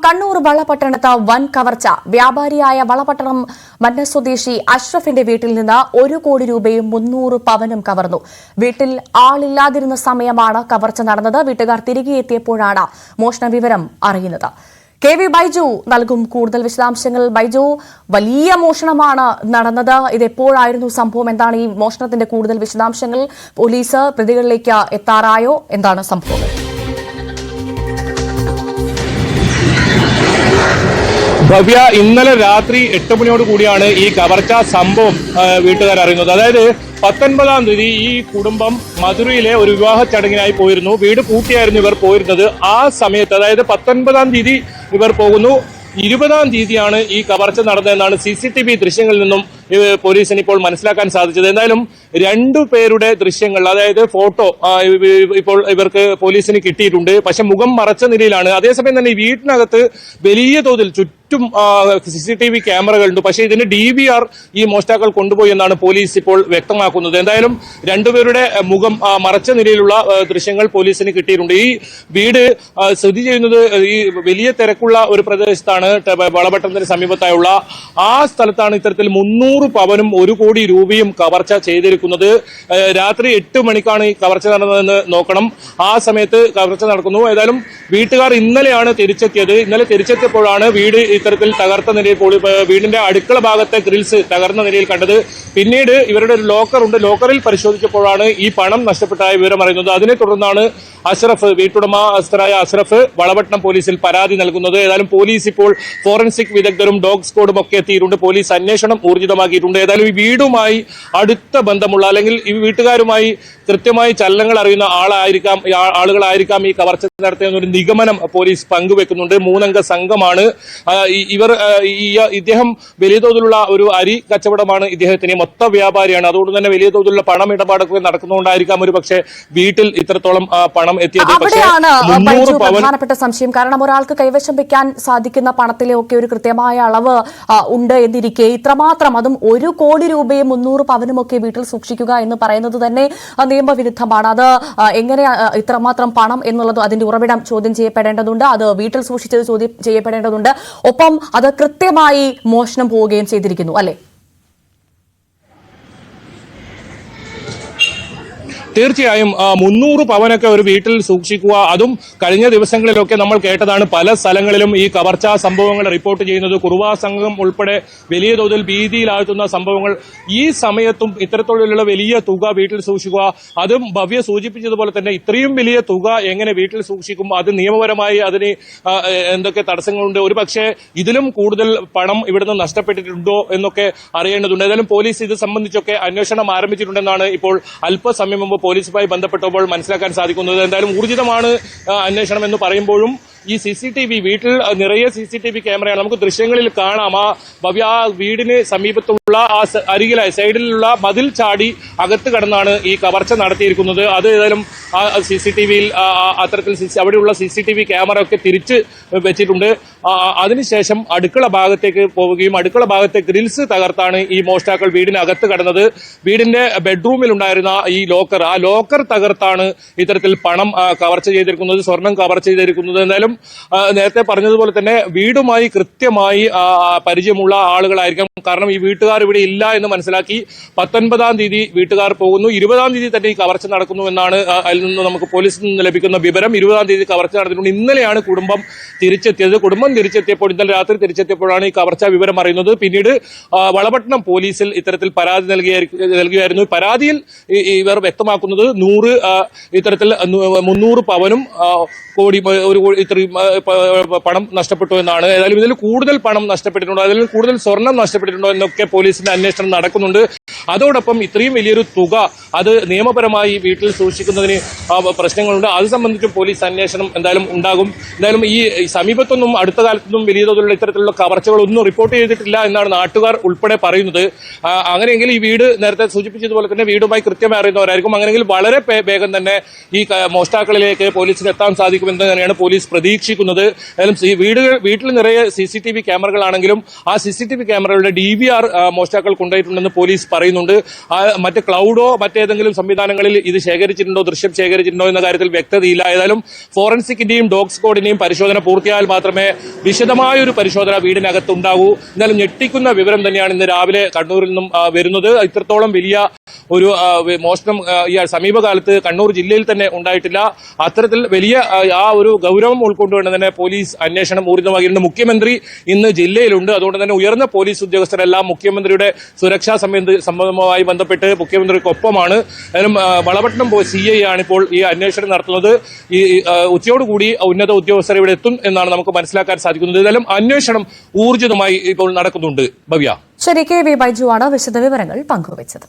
കണ്ണൂർ വളപട്ടണത്ത് വൻ കവർച്ച. വ്യാപാരിയായ വളപട്ടണം മന്ന സ്വദേശി അഷ്റഫിന്റെ വീട്ടിൽ നിന്ന് 1 കോടി രൂപയും 300 പവനും കവർന്നു. വീട്ടിൽ ആളില്ലാതിരുന്ന സമയമാണ് കവർച്ച നടന്നത്. വീട്ടുകാർ തിരികെ എത്തിയപ്പോഴാണ് മോഷണ വിവരം അറിയുന്നത്. കെ വി ബൈജു നൽകും കൂടുതൽ വിശദാംശങ്ങൾ. ബൈജു, വലിയ മോഷണമാണ് നടന്നത്. ഇതെപ്പോഴായിരുന്നു സംഭവം? എന്താണ് ഈ മോഷണത്തിന്റെ കൂടുതൽ വിശദാംശങ്ങൾ? പോലീസ് പ്രതികളിലേക്ക് എത്താറായോ? എന്താണ് സംഭവം? ഭവ്യ, ഇന്നലെ രാത്രി 8 മണിയോട് കൂടിയാണ് ഈ കവർച്ചാ സംഭവം വീട്ടുകാർ അറിയുന്നത്. അതായത് 19-ാം തീയതി ഈ കുടുംബം മധുരയിലെ ഒരു വിവാഹ ചടങ്ങിനായി പോയിരുന്നു. വീട് പൂട്ടിയായിരുന്നു ഇവർ പോയിരുന്നത്. ആ സമയത്ത്, അതായത് 19-ാം തീയതി ഇവർ പോകുന്നു. 20-ാം തീയതിയാണ് ഈ കവർച്ച നടന്നതെന്നാണ് CCTV ദൃശ്യങ്ങളിൽ നിന്നും പോലീസിന് ഇപ്പോൾ മനസ്സിലാക്കാൻ സാധിച്ചത്. എന്തായാലും 2 പേരുടെ ദൃശ്യങ്ങൾ, അതായത് ഫോട്ടോ ഇപ്പോൾ ഇവർക്ക് പോലീസിന് കിട്ടിയിട്ടുണ്ട്. പക്ഷെ മുഖം മറച്ച നിലയിലാണ്. അതേസമയം തന്നെ ഈ വീട്ടിനകത്ത് വലിയ തോതിൽ ചുറ്റും CCTV ക്യാമറകളുണ്ട്. പക്ഷേ ഇതിന് DVR ഈ മോഷ്ടാക്കൾ കൊണ്ടുപോയി എന്നാണ് പോലീസ് ഇപ്പോൾ വ്യക്തമാക്കുന്നത്. എന്തായാലും 2 പേരുടെ മുഖം മറച്ച നിലയിലുള്ള ദൃശ്യങ്ങൾ പോലീസിന് കിട്ടിയിട്ടുണ്ട്. ഈ വീട് സ്ഥിതി ചെയ്യുന്നത് ഈ വലിയ തിരക്കുള്ള ഒരു പ്രദേശത്താണ്. വളപട്ടണത്തിന് സമീപത്തായുള്ള ആ സ്ഥലത്താണ് ഇത്തരത്തിൽ 300 പവനും 1 കോടി രൂപയും കവർച്ച ചെയ്തിരിക്കുന്നത്. രാത്രി 8 മണിക്കാണ് ഈ കവർച്ച നടന്നതെന്ന് നോക്കണം. ആ സമയത്ത് കവർച്ച നടക്കുന്നു. ഏതായാലും വീട്ടുകാർ ഇന്നലെയാണ് തിരിച്ചെത്തിയത്. ഇന്നലെ തിരിച്ചെത്തിയപ്പോഴാണ് വീട് ഇത്തരത്തിൽ തകർത്ത നിലയിൽ, വീടിന്റെ അടുക്കള ഭാഗത്തെ ഗ്രിൽസ് തകർന്ന നിലയിൽ കണ്ടത്. പിന്നീട് ഇവരുടെ ഒരു ലോക്കറുണ്ട്. ലോക്കറിൽ പരിശോധിച്ചപ്പോഴാണ് ഈ പണം നഷ്ടപ്പെട്ടതായ വിവരം അറിയുന്നത്. അതിനെ തുടർന്നാണ് അഷ്റഫ്, വീട്ടുടമസ്ഥരായ അഷ്റഫ് വളപട്ടണം പോലീസിൽ പരാതി നൽകുന്നത്. ഏതായാലും പോലീസ് ഇപ്പോൾ ഫോറൻസിക് വിദഗ്ധരും ഡോഗ് സ്ക്വാഡും ഒക്കെ എത്തിയിട്ടുണ്ട്. പോലീസ് അന്വേഷണം ഊർജിതമാക്കിയിട്ടുണ്ട്. ഏതായാലും ഈ വീടുമായി അടുത്ത ബന്ധമുള്ള, അല്ലെങ്കിൽ ഈ വീട്ടുകാരുമായി കൃത്യമായി ചലനങ്ങൾ അറിയുന്ന ആളുകളായിരിക്കാം ഈ കവർച്ച നടത്തിയെന്ന ഒരു നിഗമനം പോലീസ് പങ്കുവെക്കുന്നുണ്ട്. 3 അംഗ സംഘമാണ് ഇദ്ദേഹം വലിയ തോതിലുള്ള ഒരു അരി കച്ചവടമാണ് ഇദ്ദേഹത്തിന്. മൊത്ത വ്യാപാരിയാണ്. അതുകൊണ്ട് തന്നെ വലിയ തോതിലുള്ള പണം ഇടപാടൊക്കെ നടക്കുന്നതുകൊണ്ടായിരിക്കാം ഒരു പക്ഷേ വീട്ടിൽ ഇത്രത്തോളം പണം എത്തിയത്. പ്രധാനപ്പെട്ട സംശയം, കാരണം ഒരാൾക്ക് കൈവശം വെക്കാൻ സാധിക്കുന്ന പണത്തിലെ ഒക്കെ ഒരു കൃത്യമായ അളവ് ഉണ്ട് എന്നിരിക്കെ ഇത്രമാത്രം, അതും 1 കോടി രൂപയും 300 പവനും ഒക്കെ വീട്ടിൽ സൂക്ഷിക്കുക എന്ന് പറയുന്നത് തന്നെ നിയമവിരുദ്ധമാണ്. അത് എങ്ങനെ ഇത്രമാത്രം പണം എന്നുള്ളത്, അതിന്റെ ഉറവിടം ചോദ്യം ചെയ്യപ്പെടേണ്ടതുണ്ട്. അത് വീട്ടിൽ സൂക്ഷിച്ചത് ചോദ്യം ചെയ്യപ്പെടേണ്ടതുണ്ട്. ഒപ്പം അത് കൃത്യമായി മോഷണം പോവുകയും ചെയ്തിരിക്കുന്നു, അല്ലെ? തീർച്ചയായും 300 പവനൊക്കെ ഒരു വീട്ടിൽ സൂക്ഷിക്കുക, അതും കഴിഞ്ഞ ദിവസങ്ങളിലൊക്കെ നമ്മൾ കേട്ടതാണ്. പല സ്ഥലങ്ങളിലും ഈ കവർച്ചാ സംഭവങ്ങൾ റിപ്പോർട്ട് ചെയ്യുന്നത്. കുറുവാ സംഘം ഉൾപ്പെടെ വലിയ തോതിൽ ഭീതിയിലാഴ്ത്തുന്ന സംഭവങ്ങൾ. ഈ സമയത്തും ഇത്തരത്തിലുള്ള വലിയ തുക വീട്ടിൽ സൂക്ഷിക്കുക, അതും ഭവ്യ സൂചിപ്പിച്ചതുപോലെ തന്നെ ഇത്രയും വലിയ തുക എങ്ങനെ വീട്ടിൽ സൂക്ഷിക്കും? അത് നിയമപരമായി അതിന് എന്തൊക്കെ തടസ്സങ്ങളുണ്ട്? ഒരു പക്ഷേ ഇതിലും കൂടുതൽ പണം ഇവിടുന്ന് നഷ്ടപ്പെട്ടിട്ടുണ്ടോ എന്നൊക്കെ അറിയേണ്ടതുണ്ട്. ഏതായാലും പോലീസ് ഇത് സംബന്ധിച്ചൊക്കെ അന്വേഷണം ആരംഭിച്ചിട്ടുണ്ടെന്നാണ് ഇപ്പോൾ അല്പസമയം മുമ്പ് പോലീസുമായി ബന്ധപ്പെട്ടപ്പോൾ മനസ്സിലാക്കാൻ സാധിക്കുന്നത്. എന്തായാലും ഊർജിതമാണ് അന്വേഷണം എന്ന് പറയുമ്പോഴും ഈ CCTV, വീട്ടിൽ നിറയെ CCTV ക്യാമറയാണ്. നമുക്ക് ദൃശ്യങ്ങളിൽ കാണാം. ആ വീടിന് സമീപത്തുള്ള ആ അരികിലായി സൈഡിലുള്ള മതിൽ ചാടി അകത്ത് കടന്നാണ് ഈ കവർച്ച നടത്തിയിരിക്കുന്നത്. അത് ഏതായാലും ആ CCTVയിൽ അത്തരത്തിൽ അവിടെയുള്ള CCTV ക്യാമറ ഒക്കെ തിരിച്ച് വെച്ചിട്ടുണ്ട്. അതിനുശേഷം അടുക്കള ഭാഗത്തേക്ക് പോവുകയും അടുക്കള ഭാഗത്തെ ഗ്രിൽസ് തകർത്താണ് ഈ മോഷ്ടാക്കൾ വീടിനകത്ത് കടന്നത്. വീടിന്റെ ബെഡ്റൂമിൽ ഉണ്ടായിരുന്ന ഈ ലോക്കർ, ആ ലോക്കർ തകർത്താണ് ഇത്തരത്തിൽ പണം കവർച്ച ചെയ്തിരിക്കുന്നത്, സ്വർണം കവർച്ച ചെയ്തിരിക്കുന്നത്. എന്തായാലും നേരത്തെ പറഞ്ഞതുപോലെ തന്നെ വീടുമായി കൃത്യമായി പരിചയമുള്ള ആളുകളായിരിക്കാം. കാരണം ഈ വീട്ടുകാർ ഇവിടെ ഇല്ല എന്ന് മനസ്സിലാക്കി 19-ാം തീയതി വീട്ടുകാർ പോകുന്നു. 20-ാം തീയതി തന്നെ ഈ കവർച്ച നടക്കുന്നു എന്നാണ് അതിൽ നിന്ന് നമുക്ക് പോലീസിൽ നിന്ന് ലഭിക്കുന്ന വിവരം. 20-ാം തീയതി കവർച്ച നടന്നിട്ടുണ്ട്. ഇന്നലെയാണ് കുടുംബം തിരിച്ചെത്തിയത്. കുടുംബം തിരിച്ചെത്തിയപ്പോൾ, ഇന്നലെ രാത്രി തിരിച്ചെത്തിയപ്പോഴാണ് ഈ കവർച്ച വിവരം അറിയുന്നത്. പിന്നീട് വളപട്ടണം പോലീസിൽ ഇത്തരത്തിൽ പരാതി നൽകുകയായിരുന്നു. പരാതിയിൽ ഇവർ വ്യക്തമാക്കുന്നത് 300 പവനും 1 കോടി ഇത്രയും പണം നഷ്ടപ്പെട്ടു എന്നാണ്. ഏതായാലും ഇതിൽ കൂടുതൽ പണം നഷ്ടപ്പെട്ടിട്ടുണ്ടോ, അതിൽ കൂടുതൽ സ്വർണം നഷ്ടപ്പെട്ടിട്ടുണ്ടോ എന്നൊക്കെ പോലീസിന്റെ അന്വേഷണം നടക്കുന്നുണ്ട്. അതോടൊപ്പം ഇത്രയും വലിയൊരു തുക അത് നിയമപരമായി വീട്ടിൽ സൂക്ഷിക്കുന്നതിന് പ്രശ്നങ്ങളുണ്ട്. അത് സംബന്ധിച്ചും പോലീസ് അന്വേഷണം എന്തായാലും ഉണ്ടാകും. എന്തായാലും ഈ സമീപത്തൊന്നും അടുത്ത കാലത്തൊന്നും വലിയ തോതിലുള്ള ഇത്തരത്തിലുള്ള കവർച്ചകളൊന്നും റിപ്പോർട്ട് ചെയ്തിട്ടില്ല എന്നാണ് നാട്ടുകാർ ഉൾപ്പെടെ പറയുന്നത്. അങ്ങനെയെങ്കിൽ ഈ വീട് നേരത്തെ സൂചിപ്പിച്ചതുപോലെ തന്നെ വീടുമായി കൃത്യമായി അറിയുന്നവരായിരിക്കും. അങ്ങനെയെങ്കിൽ വളരെ വേഗം തന്നെ ഈ മോഷ്ടാക്കളിലേക്ക് പോലീസിന് എത്താൻ സാധിക്കുമെന്ന് തന്നെയാണ് പോലീസ് പ്രതീക്ഷിക്കുന്നത്. വീട്ടിൽ നിറയെ CCTV ക്യാമറകളാണെങ്കിലും ആ CCTV ക്യാമറകളുടെ DVR മോഷ്ടാക്കൾ കൊണ്ടുപോയിട്ടുണ്ടെന്ന് പോലീസ് പറയുന്നുണ്ട്. മറ്റ് ക്ലൗഡോ മറ്റേതെങ്കിലും സംവിധാനങ്ങളിൽ ഇത് ശേഖരിച്ചിട്ടുണ്ടോ, ദൃശ്യം ശേഖരിച്ചിട്ടുണ്ടോ എന്ന കാര്യത്തിൽ വ്യക്തതയില്ല. ഏതായാലും ഫോറൻസിക്കിന്റെയും ഡോഗ് സ്ക്വാഡിന്റെയും പരിശോധന പൂർത്തിയായാൽ മാത്രമേ വിശദമായ ഒരു പരിശോധന വീടിനകത്തുണ്ടാകൂ. എന്നാലും ഞെട്ടിക്കുന്ന വിവരം തന്നെയാണ് ഇന്ന് രാവിലെ കണ്ണൂരിൽ നിന്നും വരുന്നത്. ഇത്രത്തോളം വലിയ ഒരു മോഷണം ഈ സമീപകാലത്ത് കണ്ണൂർ ജില്ലയിൽ തന്നെ ഉണ്ടായിട്ടില്ല. അത്തരത്തിൽ വലിയ ആ ഒരു ഗൗരവം ഉൾക്കൊണ്ടുകൊണ്ട് തന്നെ പോലീസ് അന്വേഷണം ഊർജിതമാക്കിയിട്ടുണ്ട്. മുഖ്യമന്ത്രി ഇന്ന് ജില്ലയിലുണ്ട്. അതുകൊണ്ട് തന്നെ ഉയർന്ന പോലീസ് ഉദ്യോഗസ്ഥരെല്ലാം മുഖ്യമന്ത്രിയുടെ സുരക്ഷാ സംബന്ധവുമായി ബന്ധപ്പെട്ട് മുഖ്യമന്ത്രിക്കൊപ്പമാണ്. ഏതായാലും വളപട്ടണം CI ആണിപ്പോൾ ഈ അന്വേഷണം നടത്തുന്നത്. ഈ ഉച്ചയോടുകൂടി ഉന്നത ഉദ്യോഗസ്ഥർ ഇവിടെ എത്തും എന്നാണ് നമുക്ക് മനസ്സിലാക്കാൻ സാധിക്കുന്നത്. ഏതായാലും അന്വേഷണം ഊർജിതമായി ഇപ്പോൾ നടക്കുന്നുണ്ട്. ഭവ്യ. ശരി, KV ബൈജു ആണ് വിശദവിവരങ്ങൾ പങ്കുവച്ചത്.